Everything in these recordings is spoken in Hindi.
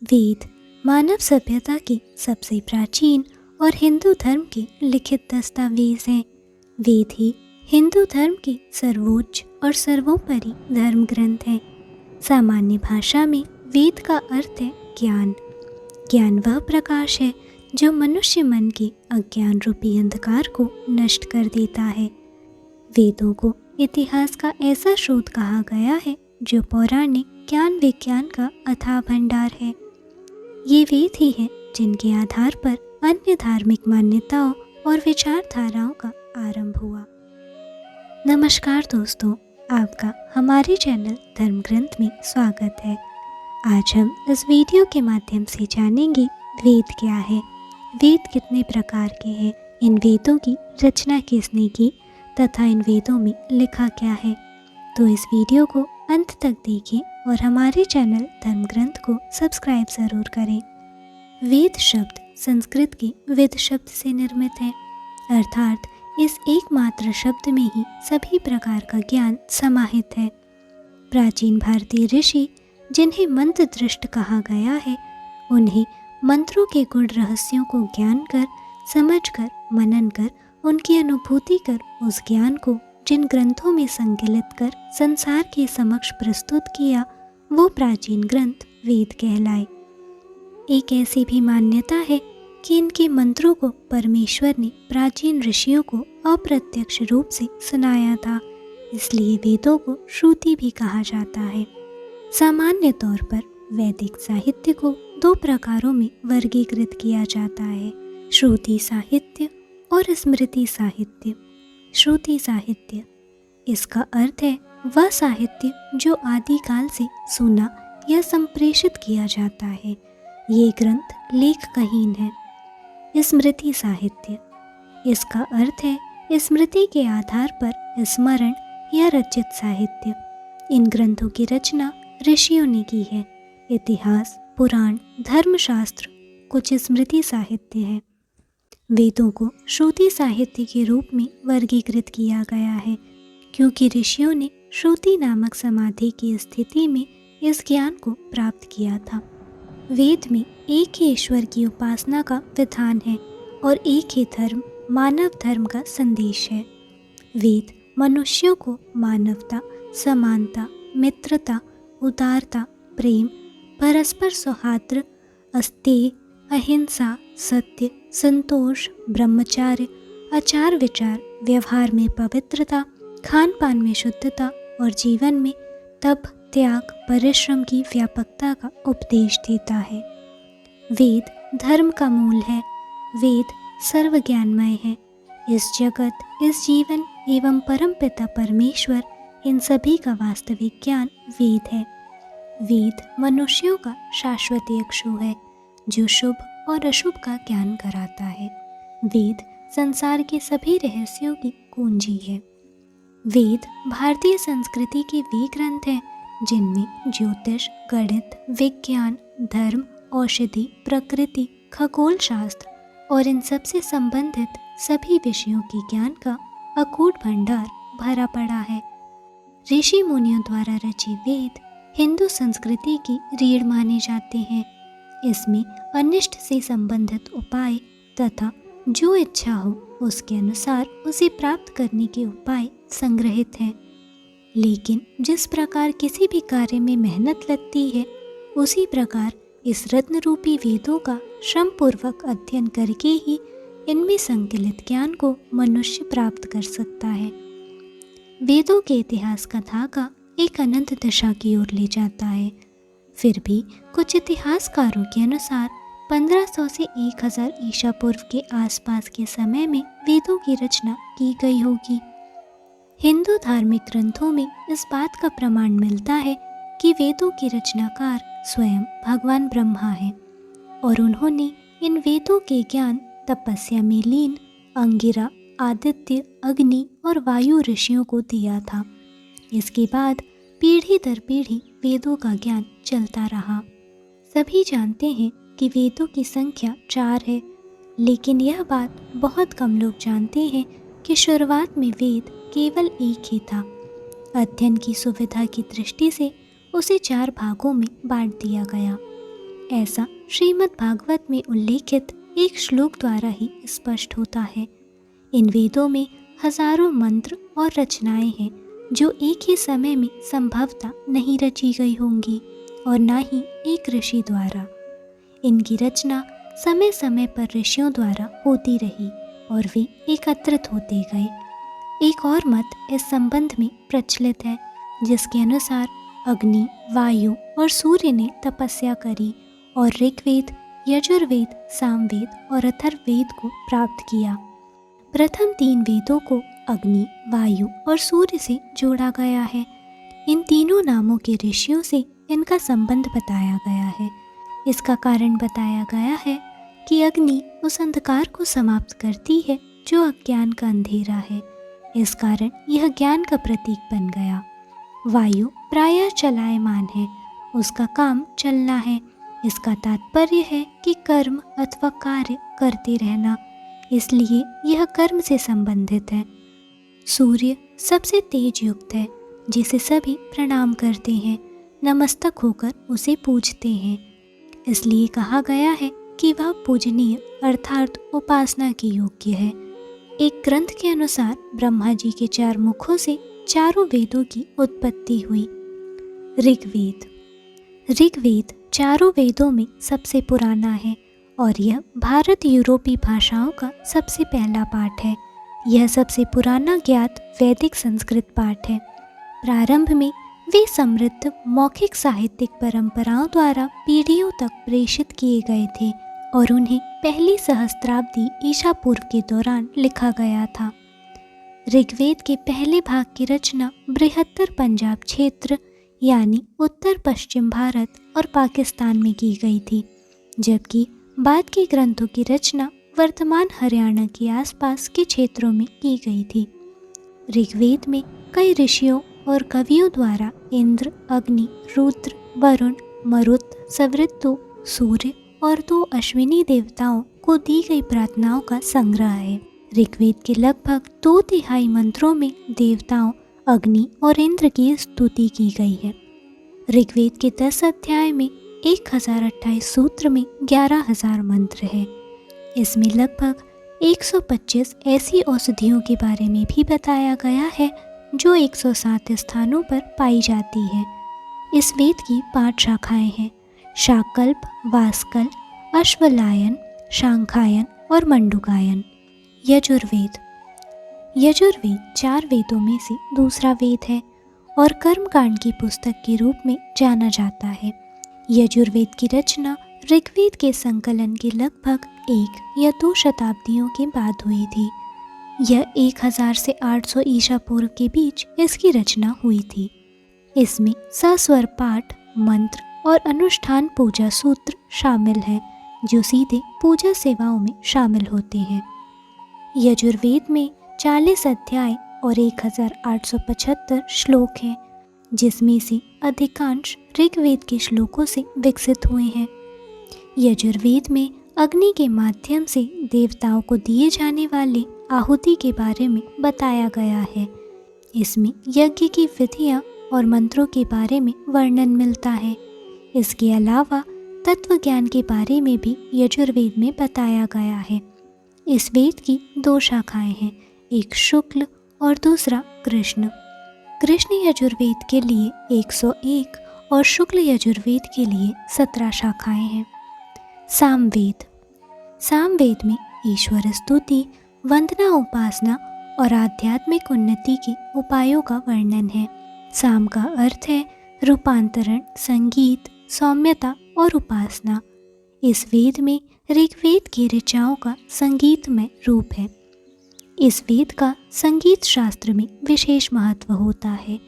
वेद मानव सभ्यता के सबसे प्राचीन और हिंदू धर्म के लिखित दस्तावेज हैं। वेद ही हिंदू धर्म के सर्वोच्च और सर्वोपरि धर्म ग्रंथ हैं। सामान्य भाषा में वेद का अर्थ है ज्ञान। ज्ञान वह प्रकाश है जो मनुष्य मन के अज्ञान रूपी अंधकार को नष्ट कर देता है। वेदों को इतिहास का ऐसा स्रोत कहा गया है जो पौराणिक ज्ञान विज्ञान का अथाह भंडार है। ये वेद ही हैं जिनके आधार पर अन्य धार्मिक मान्यताओं और विचारधाराओं का आरंभ हुआ। नमस्कार दोस्तों, आपका हमारे चैनल धर्म ग्रंथ में स्वागत है। आज हम इस वीडियो के माध्यम से जानेंगे वेद क्या है, वेद कितने प्रकार के हैं, इन वेदों की रचना किसने की तथा इन वेदों में लिखा क्या है। तो इस वीडियो को अंत तक देखें और हमारे चैनल धर्म ग्रंथ को सब्सक्राइब ज़रूर करें। वेद शब्द संस्कृत के वेद शब्द से निर्मित है, अर्थात इस एकमात्र शब्द में ही सभी प्रकार का ज्ञान समाहित है। प्राचीन भारतीय ऋषि जिन्हें मंत्र दृष्ट कहा गया है, उन्हें मंत्रों के गुण रहस्यों को ज्ञान कर, समझ कर, मनन कर, उनकी अनुभूति कर उस ज्ञान को जिन ग्रंथों में संकलित कर संसार के समक्ष प्रस्तुत किया, वो प्राचीन ग्रंथ वेद कहलाए। एक ऐसी भी मान्यता है कि इनके मंत्रों को परमेश्वर ने प्राचीन ऋषियों को अप्रत्यक्ष रूप से सुनाया था, इसलिए वेदों को श्रुति भी कहा जाता है। सामान्य तौर पर वैदिक साहित्य को दो प्रकारों में वर्गीकृत किया जाता है, श्रुति साहित्य और स्मृति साहित्य। श्रुति साहित्य, इसका अर्थ है वह साहित्य जो आदिकाल से सुना या संप्रेषित किया जाता है। ये ग्रंथ लेखकहीन है। स्मृति साहित्य, इसका अर्थ है स्मृति के आधार पर स्मरण या रचित साहित्य। इन ग्रंथों की रचना ऋषियों ने की है। इतिहास, पुराण, धर्मशास्त्र कुछ स्मृति साहित्य है। वेदों को श्रुति साहित्य के रूप में वर्गीकृत किया गया है क्योंकि ऋषियों ने श्रुति नामक समाधि की स्थिति में इस ज्ञान को प्राप्त किया था। वेद में एक ही ईश्वर की उपासना का विधान है और एक ही धर्म, मानव धर्म का संदेश है। वेद मनुष्यों को मानवता, समानता, मित्रता, उदारता, प्रेम, परस्पर सौहार्द, अस्तेय, अहिंसा, सत्य, संतोष, ब्रह्मचार्य, आचार विचार, व्यवहार में पवित्रता, खान पान में शुद्धता और जीवन में तप, त्याग, परिश्रम की व्यापकता का उपदेश देता है। वेद धर्म का मूल है। वेद सर्व ज्ञानमय है। इस जगत, इस जीवन एवं परमपिता परमेश्वर, इन सभी का वास्तविक ज्ञान वेद है। वेद मनुष्यों का शाश्वत इक्षु है जो शुभ और अशुभ का ज्ञान कराता है। वेद संसार के सभी रहस्यों की कुंजी है। वेद भारतीय संस्कृति के वे ग्रंथ हैं जिनमें ज्योतिष, गणित, विज्ञान, धर्म, औषधि, प्रकृति, खगोल शास्त्र और इन सब से संबंधित सभी विषयों के ज्ञान का अकूट भंडार भरा पड़ा है। ऋषि मुनियों द्वारा रचे वेद हिंदू संस्कृति की रीढ़ माने जाते हैं। इसमें अनिष्ट से संबंधित उपाय तथा जो इच्छा हो उसके अनुसार उसे प्राप्त करने के उपाय संग्रहित हैं। लेकिन जिस प्रकार किसी भी कार्य में मेहनत लगती है, उसी प्रकार इस रत्न रूपी वेदों का श्रम पूर्वक अध्ययन करके ही इनमें संकलित ज्ञान को मनुष्य प्राप्त कर सकता है। वेदों के इतिहास का धागा एक अनंत दिशा की ओर ले जाता है। फिर भी कुछ इतिहासकारों के अनुसार 1500 से 1000 ईसा पूर्व के आसपास के समय में वेदों की रचना की गई होगी। हिंदू धार्मिक ग्रंथों में इस बात का प्रमाण मिलता है कि वेदों के रचनाकार स्वयं भगवान ब्रह्मा हैं और उन्होंने इन वेदों के ज्ञान तपस्या में लीन अंगिरा, आदित्य, अग्नि और वायु ऋषियों को दिया था। इसके बाद पीढ़ी दर पीढ़ी वेदों का ज्ञान चलता रहा। सभी जानते हैं कि वेदों की संख्या 4 है, लेकिन यह बात बहुत कम लोग जानते हैं कि शुरुआत में वेद केवल एक ही था। अध्ययन की सुविधा की दृष्टि से उसे 4 भागों में बांट दिया गया। ऐसा श्रीमद् भागवत में उल्लेखित एक श्लोक द्वारा ही स्पष्ट होता है। इन वेदों में हजारों मंत्र और रचनाएं हैं जो एक ही समय में संभवतः नहीं रची गई होंगी और न ही एक ऋषि द्वारा। इनकी रचना समय समय पर ऋषियों द्वारा होती रही और वे एकत्रित होते गए। एक और मत इस संबंध में प्रचलित है जिसके अनुसार अग्नि, वायु और सूर्य ने तपस्या करी और ऋग्वेद, यजुर्वेद, सामवेद और अथर्ववेद को प्राप्त किया। प्रथम 3 वेदों को अग्नि, वायु और सूर्य से जोड़ा गया है। इन तीनों नामों के ऋषियों से इनका संबंध बताया गया है। इसका कारण बताया गया है कि अग्नि उस अंधकार को समाप्त करती है जो अज्ञान का अंधेरा है। इस कारण यह ज्ञान का प्रतीक बन गया। वायु प्रायः चलायमान है, उसका काम चलना है। इसका तात्पर्य है कि कर्म अथवा कार्य करते रहना, इसलिए यह कर्म से संबंधित है। सूर्य सबसे तेज युक्त है जिसे सभी प्रणाम करते हैं, नमस्तक होकर उसे पूजते हैं। इसलिए कहा गया है कि वह पूजनीय अर्थात उपासना के योग्य है। एक ग्रंथ के अनुसार ब्रह्मा जी के 4 मुखों से चारों वेदों की उत्पत्ति हुई। ऋग्वेद चारों वेदों में सबसे पुराना है और यह भारत यूरोपीय भाषाओं का सबसे पहला पाठ है। यह सबसे पुराना ज्ञात वैदिक संस्कृत पाठ है। प्रारंभ में वे समृद्ध मौखिक साहित्यिक परंपराओं द्वारा पीढ़ियों तक प्रेषित किए गए थे और उन्हें पहली सहस्त्राब्दी ईसा पूर्व के दौरान लिखा गया था। ऋग्वेद के पहले भाग की रचना बृहत्तर पंजाब क्षेत्र यानी उत्तर पश्चिम भारत और पाकिस्तान में की गई थी, जबकि बाद के ग्रंथों की रचना वर्तमान हरियाणा के आसपास के क्षेत्रों में की गई थी। ऋग्वेद में कई ऋषियों और कवियों द्वारा इंद्र, अग्नि, रुद्र, वरुण, मरुत, सवृत्तु, सूर्य और 2 अश्विनी देवताओं को दी गई प्रार्थनाओं का संग्रह है। ऋग्वेद के लगभग 2/3 मंत्रों में देवताओं, अग्नि और इंद्र की स्तुति की गई है। ऋग्वेद के 10 अध्याय में 1028 सूत्र में 11,000 मंत्र है। इसमें लगभग 125 ऐसी औषधियों के बारे में भी बताया गया है जो 107 स्थानों पर पाई जाती है। इस वेद की 5 शाखाएं हैं: शाकल्प, वास्कल, अश्वलायन, शांखायन और मंडुकायन। यजुर्वेद 4 वेदों में से दूसरा वेद है और कर्मकांड की पुस्तक के रूप में जाना जाता है। यजुर्वेद की रचना ऋग्वेद के संकलन के लगभग 1 या 2 शताब्दियों के बाद हुई थी। यह 1000 से 800 ईसा पूर्व के बीच इसकी रचना हुई थी। इसमें सस्वर पाठ, मंत्र और अनुष्ठान पूजा सूत्र शामिल हैं जो सीधे पूजा सेवाओं में शामिल होते हैं। यजुर्वेद में 40 अध्याय और 1875 श्लोक हैं, जिसमें से अधिकांश ऋग्वेद के श्लोकों से विकसित हुए हैं। यजुर्वेद में अग्नि के माध्यम से देवताओं को दिए जाने वाले आहुति के बारे में बताया गया है। इसमें यज्ञ की विधियां और मंत्रों के बारे में वर्णन मिलता है। इसके अलावा तत्व ज्ञान के बारे में भी यजुर्वेद में बताया गया है। इस वेद की 2 शाखाएं हैं, एक शुक्ल और दूसरा कृष्ण। कृष्ण यजुर्वेद के लिए 101 और शुक्ल यजुर्वेद के लिए 17 शाखाएं हैं। सामवेद में ईश्वर स्तुति, वंदना, उपासना और आध्यात्मिक उन्नति के उपायों का वर्णन है। साम का अर्थ है रूपांतरण, संगीत, सौम्यता और उपासना। इस वेद में ऋग्वेद की ऋचाओं का संगीतमय रूप है। इस वेद का संगीत शास्त्र में विशेष महत्व होता है।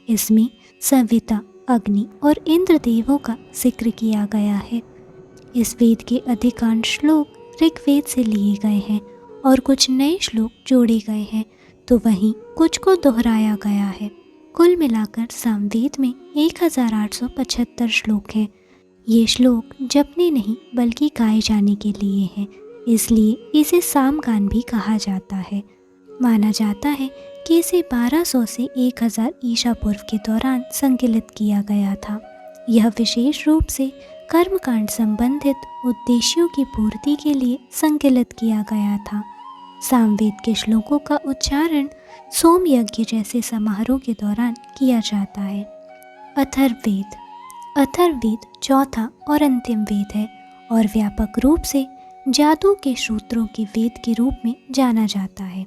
इसमें सविता, अग्नि और इंद्र देवों का जिक्र किया गया है। इस वेद के अधिकांश श्लोक ऋग्वेद से लिए गए हैं और कुछ नए श्लोक जोड़े गए हैं, तो वहीं कुछ को दोहराया गया है। कुल मिलाकर सामवेद में 1875 श्लोक हैं। ये श्लोक जपने नहीं बल्कि गाए जाने के लिए हैं, इसलिए इसे सामगान भी कहा जाता है। माना जाता है कि इसे 1200 से 1000 ईसा पूर्व के दौरान संकलित किया गया था। यह विशेष रूप से कर्मकांड संबंधित उद्देश्यों की पूर्ति के लिए संकलित किया गया था। सामवेद के श्लोकों का उच्चारण सोम यज्ञ जैसे समारोह के दौरान किया जाता है। अथर्ववेद। अथर्ववेद चौथा और अंतिम वेद है और व्यापक रूप से जादू के सूत्रों के वेद के रूप में जाना जाता है।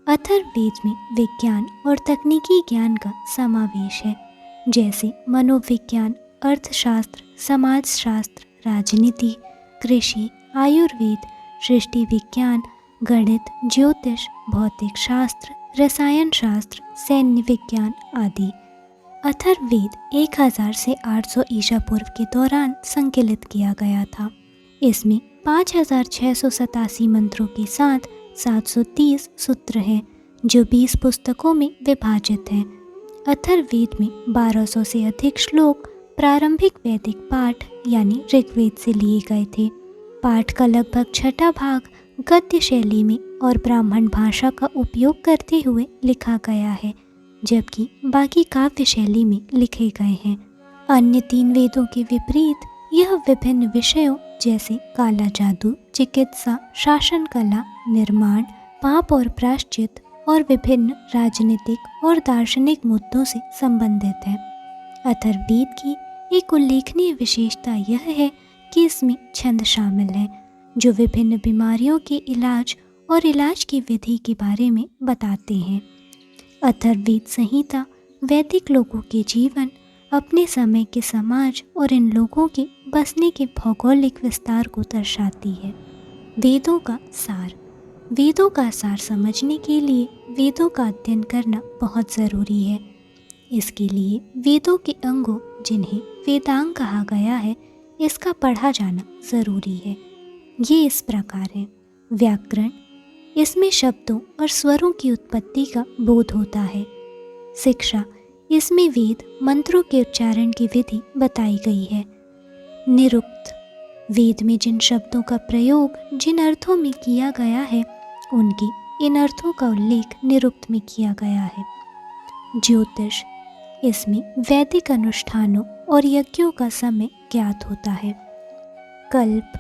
अथर्ववेद में विज्ञान और तकनीकी ज्ञान का समावेश है, जैसे मनोविज्ञान, अर्थशास्त्र, समाजशास्त्र, राजनीति, कृषि, आयुर्वेद, सृष्टि विज्ञान, गणित, ज्योतिष, भौतिक शास्त्र, रसायन शास्त्र, सैन्य विज्ञान आदि। अथर्ववेद 1000 से 800 ईसा पूर्व के दौरान संकलित किया गया था। इसमें 5687 मंत्रों के साथ 730 सूत्र हैं, जो 20 पुस्तकों में विभाजित हैं। अथर्ववेद में 1200 से अधिक श्लोक प्रारंभिक वैदिक पाठ यानी ऋग्वेद से लिए गए थे। पाठ का लगभग छठा भाग गद्य शैली में और ब्राह्मण भाषा का उपयोग करते हुए लिखा गया है, जबकि बाकी काव्य शैली में लिखे गए हैं। अन्य 3 वेदों के विपरीत यह विभिन्न विषयों जैसे काला जादू, चिकित्सा, शासन कला, निर्माण, पाप और प्रायश्चित और विभिन्न राजनीतिक और दार्शनिक मुद्दों से संबंधित है। अथर्ववेद की एक उल्लेखनीय विशेषता यह है कि इसमें छंद शामिल हैं, जो विभिन्न बीमारियों के इलाज और इलाज की विधि के बारे में बताते हैं। अथर्ववेद संहिता वैदिक लोगों के जीवन, अपने समय के समाज और इन लोगों के बसने के भौगोलिक विस्तार को दर्शाती है। वेदों का सार। वेदों का सार समझने के लिए वेदों का अध्ययन करना बहुत ज़रूरी है। इसके लिए वेदों के अंगों, जिन्हें वेदांग कहा गया है, इसका पढ़ा जाना ज़रूरी है। ये इस प्रकार है। व्याकरण, इसमें शब्दों और स्वरों की उत्पत्ति का बोध होता है। शिक्षा, इसमें वेद मंत्रों के उच्चारण की विधि बताई गई है। निरुक्त, वेद में जिन शब्दों का प्रयोग जिन अर्थों में किया गया है, उनकी इन अर्थों का उल्लेख निरुक्त में किया गया है। ज्योतिष, इसमें वैदिक अनुष्ठानों और यज्ञों का समय ज्ञात होता है। कल्प,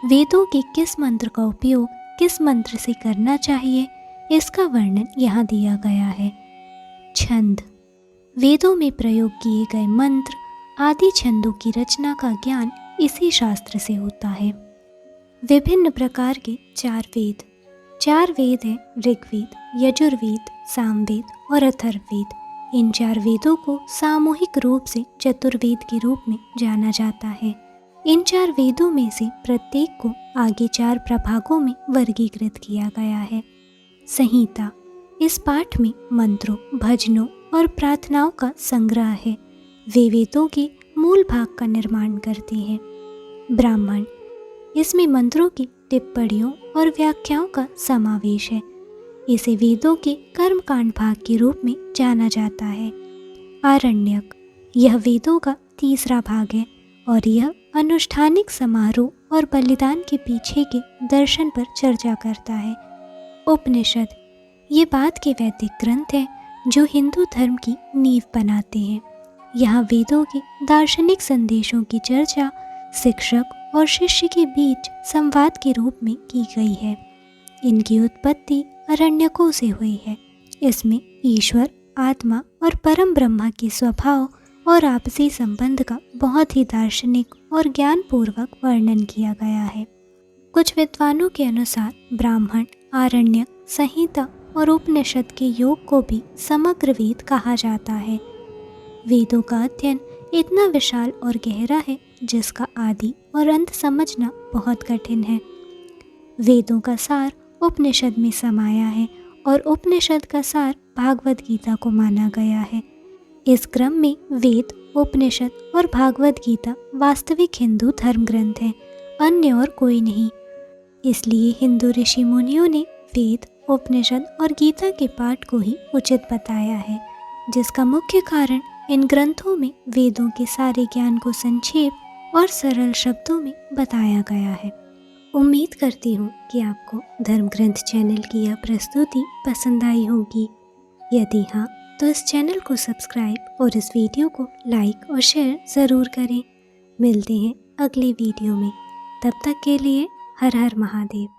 वेदों के किस मंत्र का उपयोग किस मंत्र से करना चाहिए, इसका वर्णन यहाँ दिया गया है। छंद, वेदों में प्रयोग किए गए मंत्र आदि छंदों की रचना का ज्ञान इसी शास्त्र से होता है। विभिन्न प्रकार के 4 वेद। 4 वेद हैं ऋग्वेद, यजुर्वेद, सामवेद और अथर्ववेद। इन 4 वेदों को सामूहिक रूप से चतुर्वेद के रूप में जाना जाता है। इन 4 वेदों में से प्रत्येक को आगे 4 प्रभागों में वर्गीकृत किया गया है। संहिता, इस पाठ में मंत्रों, भजनों और प्रार्थनाओं का संग्रह है। वे वेदों के मूल भाग का निर्माण करते हैं। ब्राह्मण, इसमें मंत्रों की टिप्पणियों और व्याख्याओं का समावेश है। इसे वेदों के कर्मकांड भाग के रूप में जाना जाता है। आरण्यक, यह वेदों का तीसरा भाग है और यह अनुष्ठानिक समारोह और बलिदान के पीछे के दर्शन पर चर्चा करता है। उपनिषद, ये बाद के वैदिक ग्रंथ हैं जो हिंदू धर्म की नींव बनाते हैं। यहाँ वेदों के दार्शनिक संदेशों की चर्चा शिक्षक और शिष्य के बीच संवाद के रूप में की गई है। इनकी उत्पत्ति अरण्यकों से हुई है। इसमें ईश्वर, आत्मा और परम ब्रह्मा के स्वभाव और आपसी संबंध का बहुत ही दार्शनिक और ज्ञानपूर्वक वर्णन किया गया है। कुछ विद्वानों के अनुसार ब्राह्मण, आरण्यक, संहिता और उपनिषद के योग को भी समग्र वेद कहा जाता है। वेदों का अध्ययन इतना विशाल और गहरा है जिसका आदि और अंत समझना बहुत कठिन है। वेदों का सार उपनिषद में समाया है और उपनिषद का सार भागवत गीता को माना गया है। इस क्रम में वेद, उपनिषद और भागवत गीता वास्तविक हिंदू धर्म ग्रंथ हैं, अन्य और कोई नहीं। इसलिए हिंदू ऋषि मुनियों ने वेद, उपनिषद और गीता के पाठ को ही उचित बताया है, जिसका मुख्य कारण इन ग्रंथों में वेदों के सारे ज्ञान को संक्षेप और सरल शब्दों में बताया गया है। उम्मीद करती हूँ कि आपको धर्म ग्रंथ चैनल की यह प्रस्तुति पसंद आई होगी। यदि हाँ, तो इस चैनल को सब्सक्राइब और इस वीडियो को लाइक और शेयर ज़रूर करें। मिलते हैं अगली वीडियो में। तब तक के लिए हर हर महादेव।